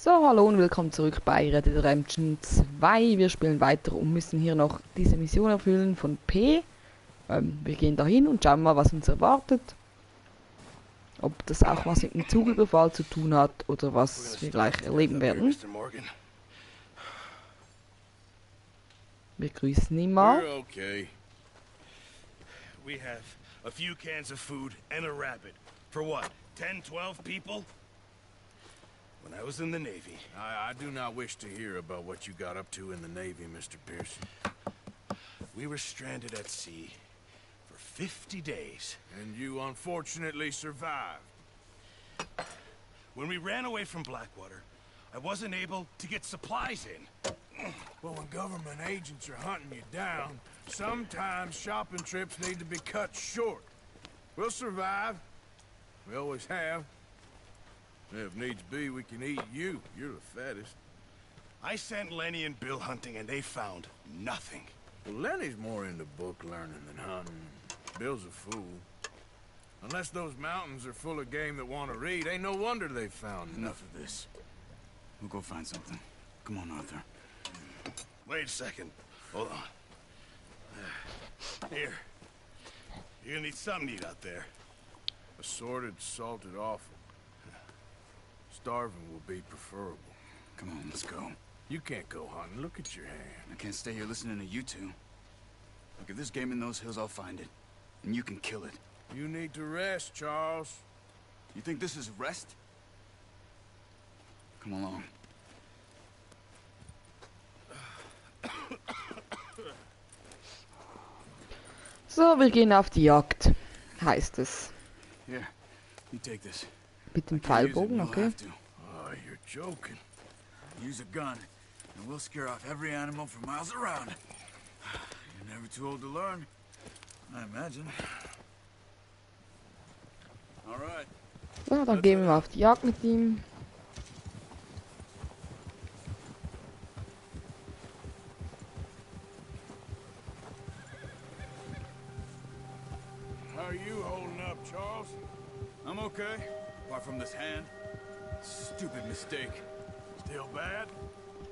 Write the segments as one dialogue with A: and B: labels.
A: So, hallo und willkommen zurück bei Red Dead Redemption 2. Wir spielen weiter und müssen hier noch diese Mission erfüllen von P. Wir gehen dahin und schauen mal, was uns erwartet. Ob das auch was mit dem Zugelbefall zu tun hat oder was wir gleich erleben werden. Wir grüßen ihn mal.
B: We're okay. We have a few cans of food and a rabbit. For what? 10, 12 people? When I was in the Navy.
C: I do not wish to hear about what you got up to in the Navy, Mr. Pearson.
B: We were stranded at sea for 50 days.
C: And you unfortunately survived.
B: When we ran away from Blackwater, I wasn't able to get supplies in.
C: But when government agents are hunting you down, sometimes shopping trips need to be cut short. We'll survive. We always have. If needs be, we can eat you. You're the fattest.
B: I sent Lenny and Bill hunting and they found nothing.
C: Well, Lenny's more into book learning than hunting. Bill's a fool. Unless those mountains are full of game that want to read, ain't no wonder they found nothing.
D: Enough of this. We'll go find something. Come on, Arthur.
B: Wait a second. Hold on. Here. You're gonna need something to eat out there.
C: Assorted, salted offal. Starving will be preferable.
D: Come on, let's go.
C: You can't go hunting. Look at your hand.
D: I can't stay here listening to you two. Look, if there's game in those hills, I'll find it. And you can kill it.
C: You need to rest, Charles.
D: You think this is rest? Come along.
A: So, wir gehen auf die Jagd, heißt es.
D: Here, you take this.
A: Mit dem
D: I can't use it,
A: Pfeilbogen,
D: you'll
A: okay.
D: have to.
C: Oh, you're joking.
D: Use a gun, and we'll scare off every animal for miles around. You're never too old to learn, I imagine. All right.
A: So, dann gehen wir mal auf die Jagd mit ihm.
C: How are you holding up, Charles?
D: I'm okay, apart from this hand. Stupid mistake.
C: Still bad?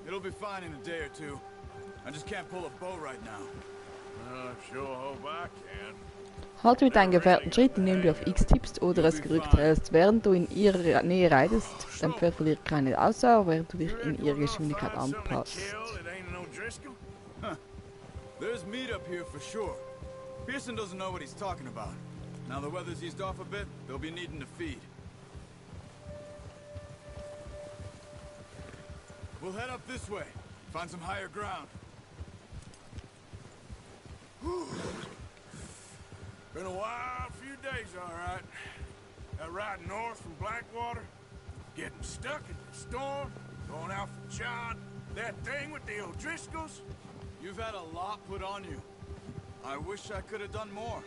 D: It'll be fine in a day or two. I just can't pull a bow right now.
C: Sure hope I can.
A: Halte mit deinen Gefährten Schritt, indem du auf X tippst oder es gerückt hältst. Während du in ihrer Nähe reitest, dein Pferd verliert keine Ausdauer, während du dich in ihre Geschwindigkeit anpasst.
D: There's meat up here for sure. Pearson doesn't know what he's talking about. Now the weather's eased off a bit, they'll be needing to feed. We'll head up this way, find some higher ground.
C: Been a wild few days, all right. That ride north from Blackwater, getting stuck in the storm, going out for John, that thing with the O'Driscolls.
D: You've had a lot put on you. I wish I could have done more.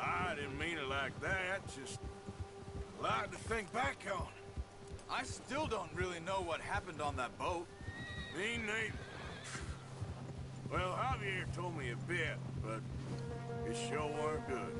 C: I didn't mean it like that, just a lot to think back on.
D: I still don't really know what happened on that boat.
C: Me neither. Well, Javier told me a bit, but it sure weren't good.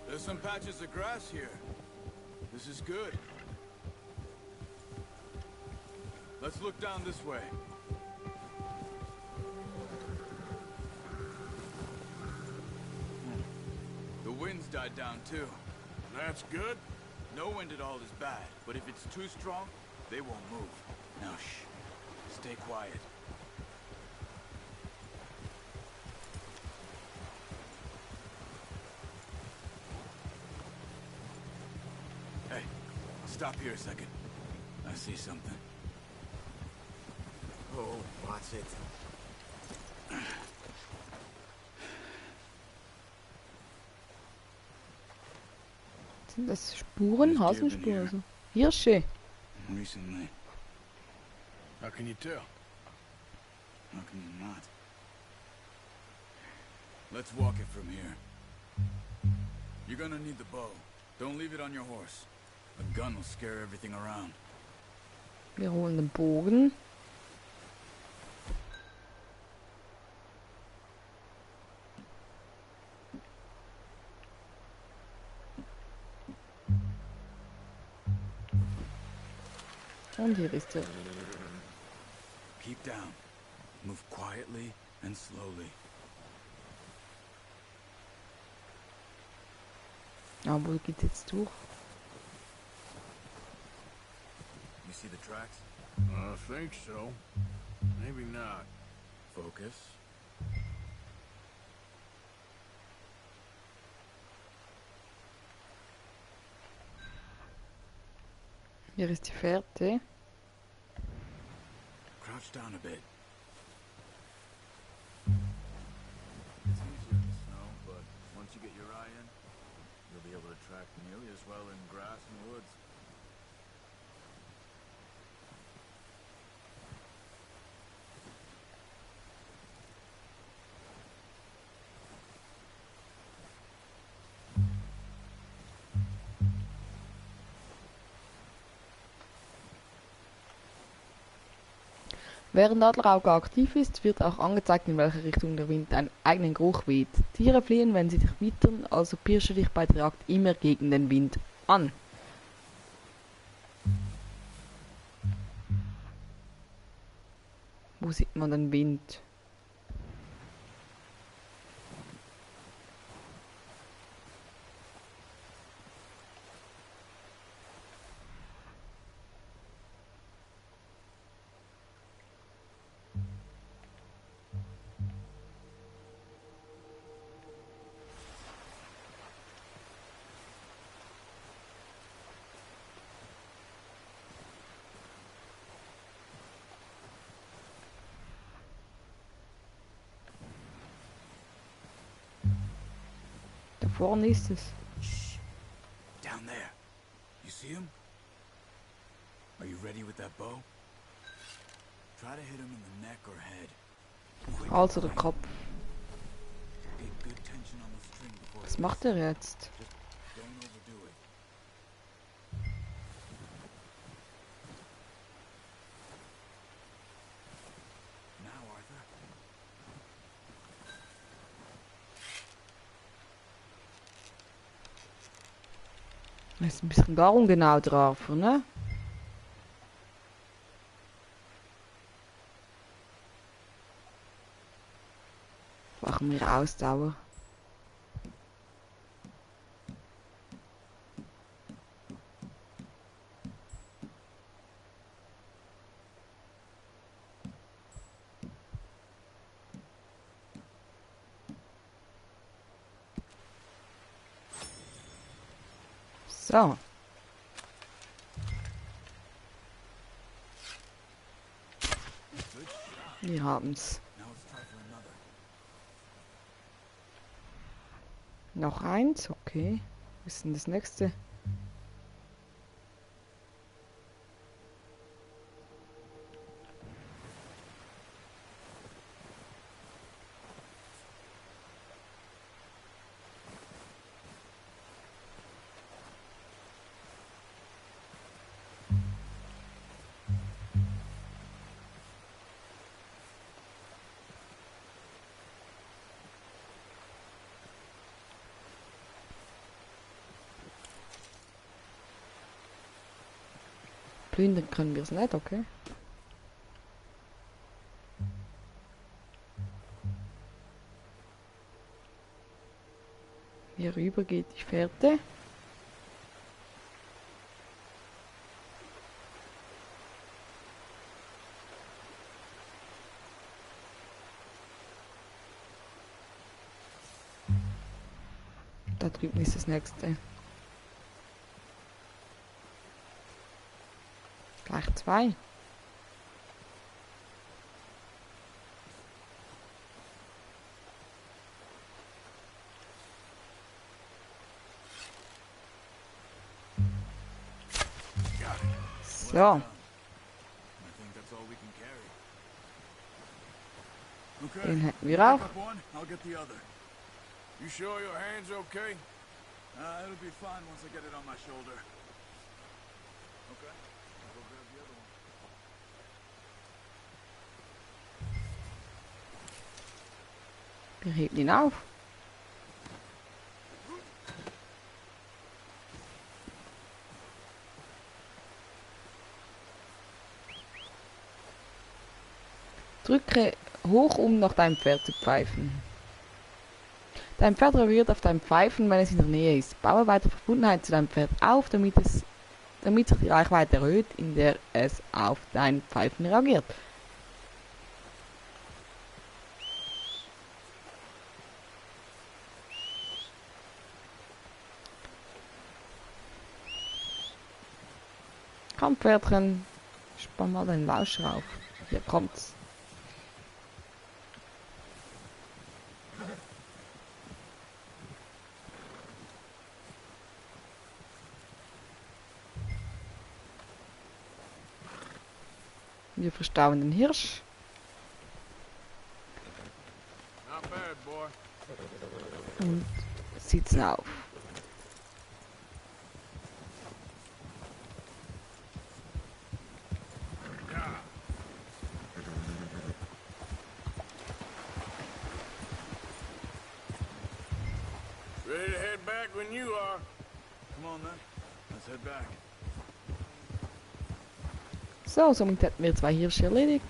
D: There's some patches of grass here. This is good. Let's look down this way. The wind's died down too.
C: That's good.
D: No wind at all is bad, but if it's too strong, they won't move. Now shh. Stay quiet. Stop here a second. I see something. Oh, watch it.
A: Sind das Spuren? Hasenspuren? Also. Hirsche.
D: Recently.
C: How can you tell?
D: How can you not? Let's walk it from here. You're gonna need the bow. Don't leave it on your horse. A gun will scare everything around.
A: Wir holen den Bogen. Und hier ist er.
D: Keep down. Move quietly and slowly.
A: Aber wo geht's jetzt durch?
D: You see the tracks?
C: I think so. Maybe not.
D: Focus.
A: Hier ist die Fährte.
D: Crouch down a bit. It's easier in the snow, but once you get your eye in, you'll be able to track nearly as well in grass and woods.
A: Während Adlerauge aktiv ist, wird auch angezeigt, in welche Richtung der Wind einen eigenen Geruch weht. Tiere fliehen, wenn sie dich wittern, also pirsche dich bei der Jagd immer gegen den Wind an. Wo sieht man den Wind? Da vorne ist es.
D: Shh. Down there. You see him? Are you ready with that bow? Try to hit him in the neck or head. Quick.
A: Also der Kopf.
D: Get good tension on the string before
A: Was
D: it
A: macht er jetzt?
D: Just don't overdo it. Now, Arthur.
A: Ist ein bisschen gar ungenau drauf, ne? Machen wir Ausdauer. So. Wir haben's.
D: Now it's time for another.
A: Noch eins, okay. Was ist denn das nächste? Plündern können wir es nicht, okay? Hier rüber geht die Fährte. Da drüben ist das nächste. Vielleicht 2. So.
D: I think that's all we can carry. Okay.
A: Den hätten wir auch.
D: Pick up one, I'll get the other.
C: You sure your hand's okay?
D: It'll be fine once I get it on my shoulder. Okay. I'll go grab the other one.
A: Wir heben ihn auf. Drücke hoch, um nach deinem Pferd zu pfeifen. Dein Pferd reagiert auf dein Pfeifen, wenn es in der Nähe ist. Baue weiter Verbundenheit zu deinem Pferd auf, damit sich die Reichweite erhöht, in der es auf dein Pfeifen reagiert. Komm, Pferdchen, spann mal den Lauscher auf. Hier kommt's. Wir verstauen den Hirsch.
C: Not bad, boy.
A: Und sitzen auf.
C: Ready to head back when you are.
D: Come on then. Let's head back.
A: So, somit hätten wir 2 Hirsche erledigt.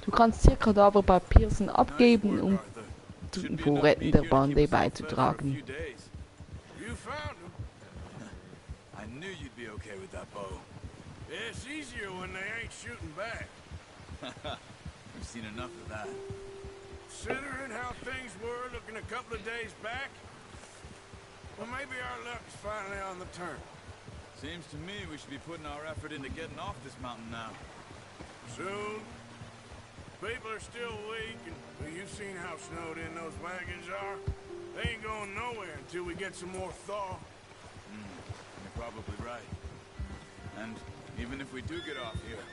A: Du kannst circa da aber bei Pearson abgeben, um zu den Vorräten der Bande beizutragen.
C: You found him.
D: I knew you'd be okay with that bow.
C: It's easier when they ain't shooting back.
D: We've seen enough of that.
C: Considering how things were looking a couple of days back, well, maybe our luck's finally on the turn.
D: Seems to me we should be putting our effort into getting off this mountain now.
C: Soon. People are still weak, and well, you've seen how snowed in those wagons are. They ain't going nowhere until we get some more thaw.
D: You're probably right. And even if we do get off here,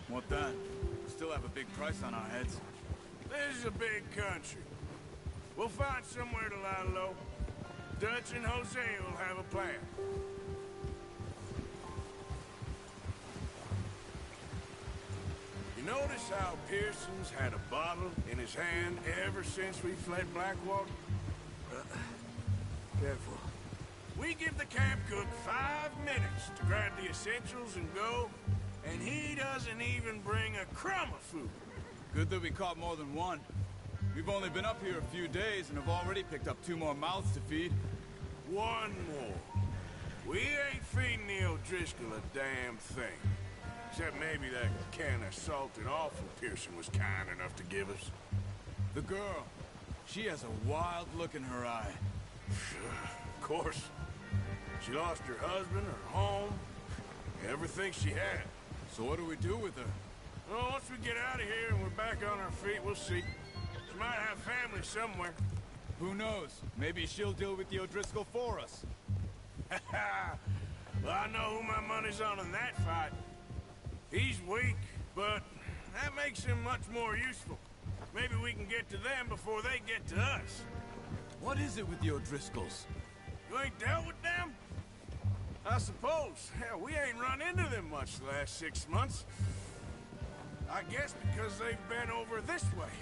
D: what then? We still have a big price on our heads.
C: This is a big country. We'll find somewhere to lie low. Dutch and Jose will have a plan. You notice how Pearson's had a bottle in his hand ever since we fled Blackwater?
D: Careful.
C: We give the camp cook 5 minutes to grab the essentials and go, and he doesn't even bring a crumb of food.
D: Good that we caught more than one. We've only been up here a few days and have already picked up 2 more mouths to feed.
C: 1 more. We ain't feeding the O'Driscoll a damn thing. Except maybe that can of salted offal Pearson was kind enough to give us.
D: The girl. She has a wild look in her eye.
C: Of course. She lost her husband, her home, everything she had.
D: So what do we do with her?
C: Well, once we get out of here and we're back on our feet, we'll see. She might have family somewhere.
D: Who knows? Maybe she'll deal with the O'Driscoll for us.
C: Well, I know who my money's on in that fight. He's weak, but that makes him much more useful. Maybe we can get to them before they get to us.
D: What is it with the O'Driscolls?
C: You ain't dealt with them? I suppose. Hell, we ain't run into them much the last 6 months. I guess because they've been over this way.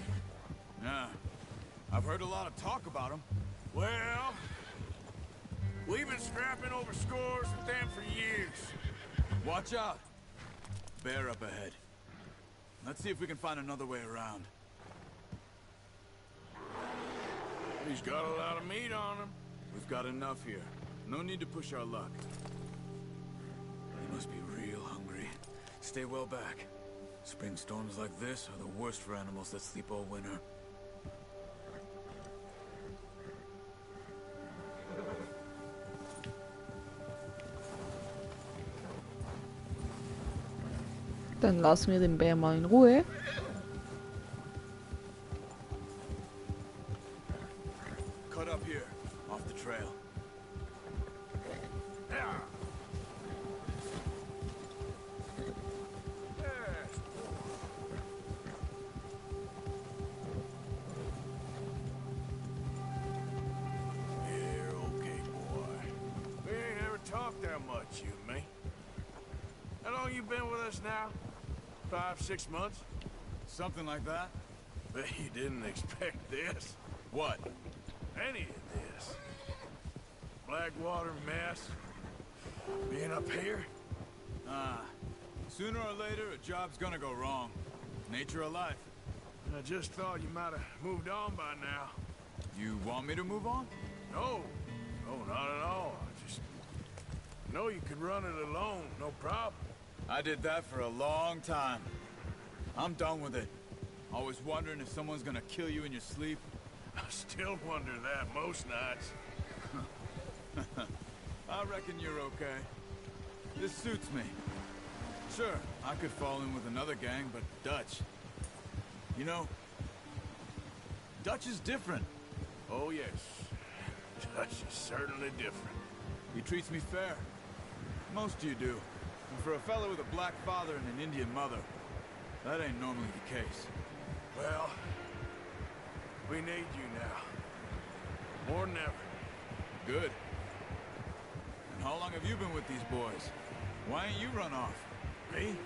D: Yeah. I've heard a lot of talk about them.
C: Well, we've been scrapping over scores with them for years.
D: Watch out. Bear up ahead. Let's see if we can find another way around.
C: He's got a lot of meat on him.
D: We've got enough here. No need to push our luck. They must be real hungry. Stay well back. Spring storms like this are the worst for animals that sleep all winter.
A: lassen wir den Bär mal in Ruhe.
D: Cut up here, off the trail.
C: Talk that much, you and me. How long you been with us now? 5, 6 months?
D: Something like that?
C: Bet you didn't expect this.
D: What?
C: Any of this. Blackwater mess. Being up here?
D: Sooner or later, a job's gonna go wrong. Nature of life.
C: I just thought you might have moved on by now.
D: You want me to move on?
C: No. No, not at all. I just know you could run it alone, no problem.
D: I did that for a long time. I'm done with it. Always wondering if someone's gonna kill you in your sleep.
C: I still wonder that most nights.
D: I reckon you're okay. This suits me. Sure, I could fall in with another gang, but Dutch... You know, Dutch is different.
C: Oh, yes. Dutch is certainly different.
D: He treats me fair. Most of you do. And for a fellow with a black father and an Indian mother, that ain't normally the case.
C: Well, we need you now. More than ever.
D: Good. And how long have you been with these boys? Why ain't you run off?
C: Me?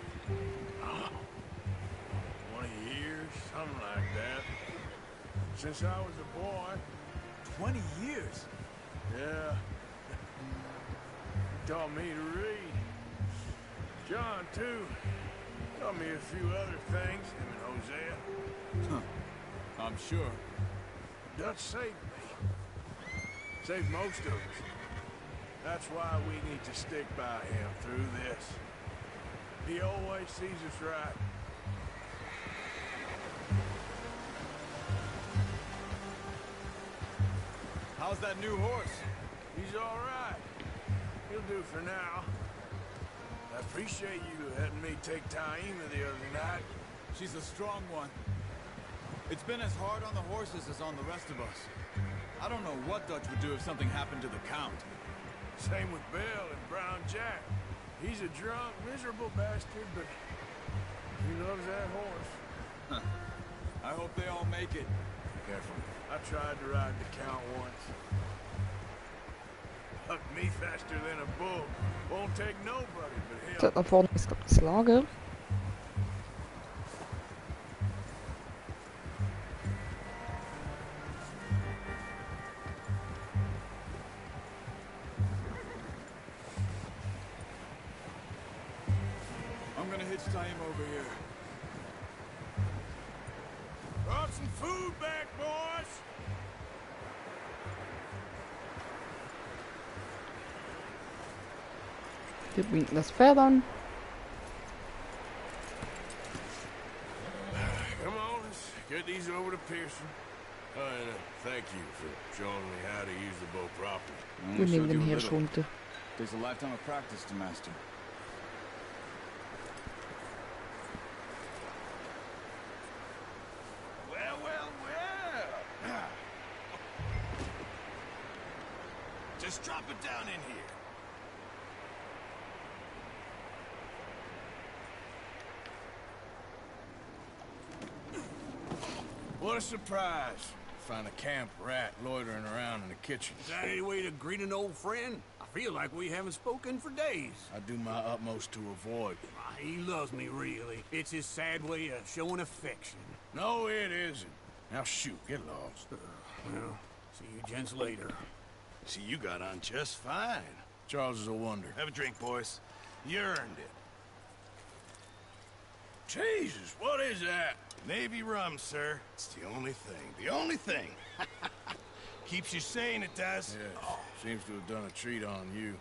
C: Oh, 20 years, something like that. Since I was a boy.
D: 20 years?
C: Yeah. He taught me to read. John, too. Taught me a few other things, him and Hosea.
D: Huh. I'm sure.
C: Dutch saved me. Saved most of us. That's why we need to stick by him through this. He always sees us right.
D: How's that new horse?
C: He's all right. He'll do for now. I appreciate you letting me take Taima the other night.
D: She's a strong one. It's been as hard on the horses as on the rest of us. I don't know what Dutch would do if something happened to the Count.
C: Same with Bill and Brown Jack. He's a drunk, miserable bastard, but he loves that horse.
D: Huh. I hope they all make it.
C: Careful. I tried to ride the Count once. Hucked me faster than a bull. Won't take nobody but him.
A: So, da vorne ist glaub ich das Lager.
D: I'm gonna hitch Taima over here.
C: Brought some food back, boys!
A: Wir binden das Pferd an.
C: Come on, let's get these over to Pearson. And thank you for showing me how to use the bow properly.
A: Wir nehmen den Hirsch runter.
D: Takes a lifetime of practice to master.
C: Well, well, well. Just drop it down in here. What a surprise. Find a camp rat loitering around in the kitchen.
E: Is that any way to greet an old friend? I feel like we haven't spoken for days.
C: I do my utmost to avoid.
E: He loves me, really. It's his sad way of showing affection.
C: No, it isn't. Now shoot, get lost.
E: Well, see you gents later.
B: See, you got on just fine.
C: Charles is a wonder.
B: Have a drink, boys. You earned it.
C: Jesus, what is that?
B: Navy rum, sir. It's the only thing. The only thing. Keeps you sane, it does.
C: Yes, seems to have done a treat on you.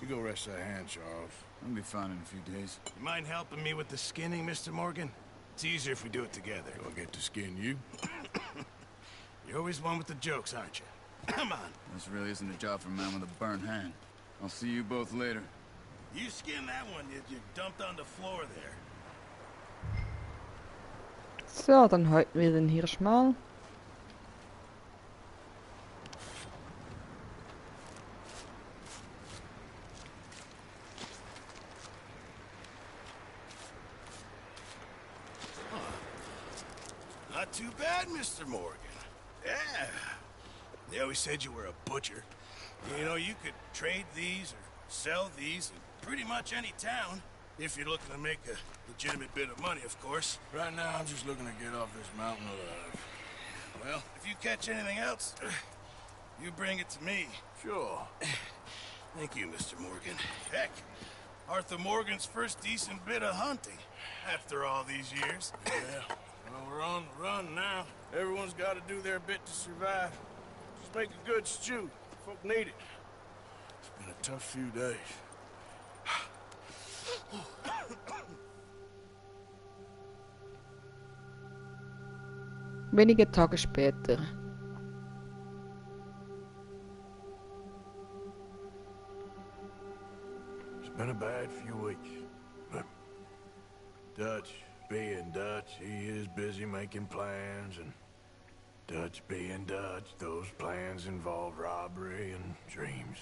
C: You go rest that hand, Charles.
D: I'll be fine in a few days.
B: You mind helping me with the skinning, Mr. Morgan? It's easier if we do it together.
C: Do I get to skin you?
B: You're always one with the jokes, aren't you? Come on.
D: This really isn't a job for a man with a burnt hand. I'll see you both later.
B: You skin that one you dumped on the floor there.
A: So, dann halten wir den Hirsch mal.
B: Not too bad, Mr. Morgan. Yeah. They always said you were a butcher. You know, you could trade these or sell these in pretty much any town. If you're looking to make a legitimate bit of money, of course.
C: Right now, I'm just looking to get off this mountain alive.
B: Well, if you catch anything else, you bring it to me.
C: Sure.
B: Thank you, Mr. Morgan. Heck, Arthur Morgan's first decent bit of hunting after all these years.
C: Yeah. Well, we're on the run now. Everyone's got to do their bit to survive. Just make a good stew. Folk need it. It's been a tough few days.
A: Wenige Tage später.
C: It's been a bad few weeks, but Dutch being Dutch, he is busy making plans, and Dutch being Dutch, those plans involve robbery and dreams.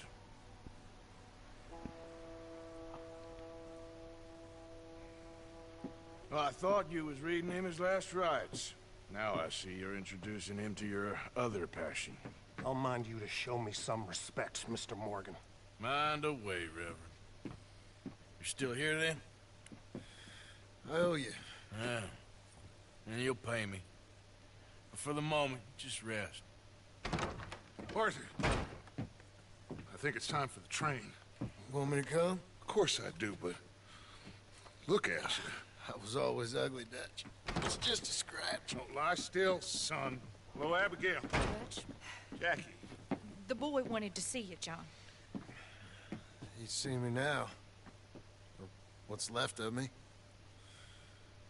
C: Well, I thought you was reading him his last rites. Now I see you're introducing him to your other passion.
F: I'll mind you to show me some respect, Mr. Morgan.
C: Mind away, Reverend. You're still here, then?
B: I owe you.
C: Yeah. And you'll pay me. But for the moment, just rest.
G: Arthur, I think it's time for the train.
C: Want me to come?
G: Of course I do, but look at you.
B: I was always ugly, Dutch. It's just a scratch.
G: Don't lie still, son. Hello, Abigail. Jackie.
H: The boy wanted to see you, John.
B: He's seen me now. Or what's left of me.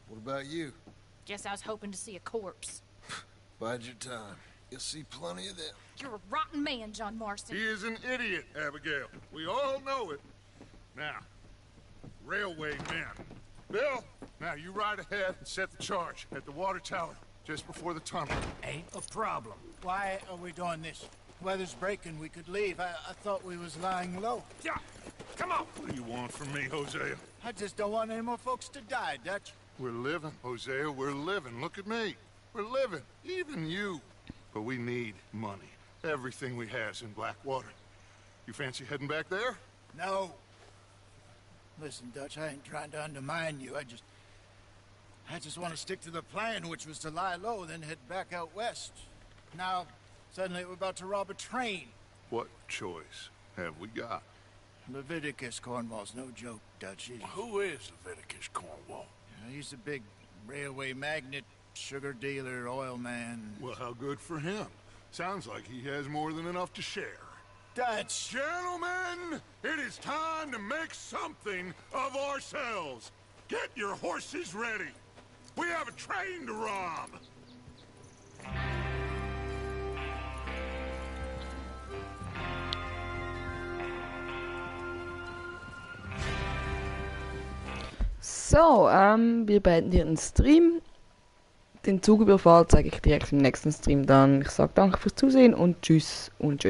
B: What about you?
H: Guess I was hoping to see a corpse.
B: Bide your time. You'll see plenty of them.
H: You're a rotten man, John Marston.
G: He is an idiot, Abigail. We all know it. Now, railway men. Bill, now you ride ahead and set the charge at the water tower just before the tunnel.
I: Ain't a problem. Why are we doing this? Weather's breaking, we could leave. I thought we was lying low.
G: Yeah, come on. What do you want from me, Hosea?
I: I just don't want any more folks to die, Dutch.
G: We're living, Hosea, we're living. Look at me. We're living, even you. But we need money. Everything we has in Blackwater. You fancy heading back there?
I: No. Listen, Dutch, I ain't trying to undermine you. I just want to stick to the plan, which was to lie low, then head back out west. Now, suddenly we're about to rob a train.
G: What choice have we got?
I: Leviticus Cornwall's no joke, Dutch.
C: Who is Leviticus Cornwall?
I: He's a big railway magnate, sugar dealer, oil man.
G: Well, how good for him. Sounds like he has more than enough to share.
I: Dutch!
G: Gentlemen, it is time to make something of ourselves. Get your horses ready. We have a train to rob.
A: So, wir beenden hier den Stream. Den Zugüberfall zeige ich direkt im nächsten Stream dann. Ich sage danke fürs Zusehen und tschüss und tschüss.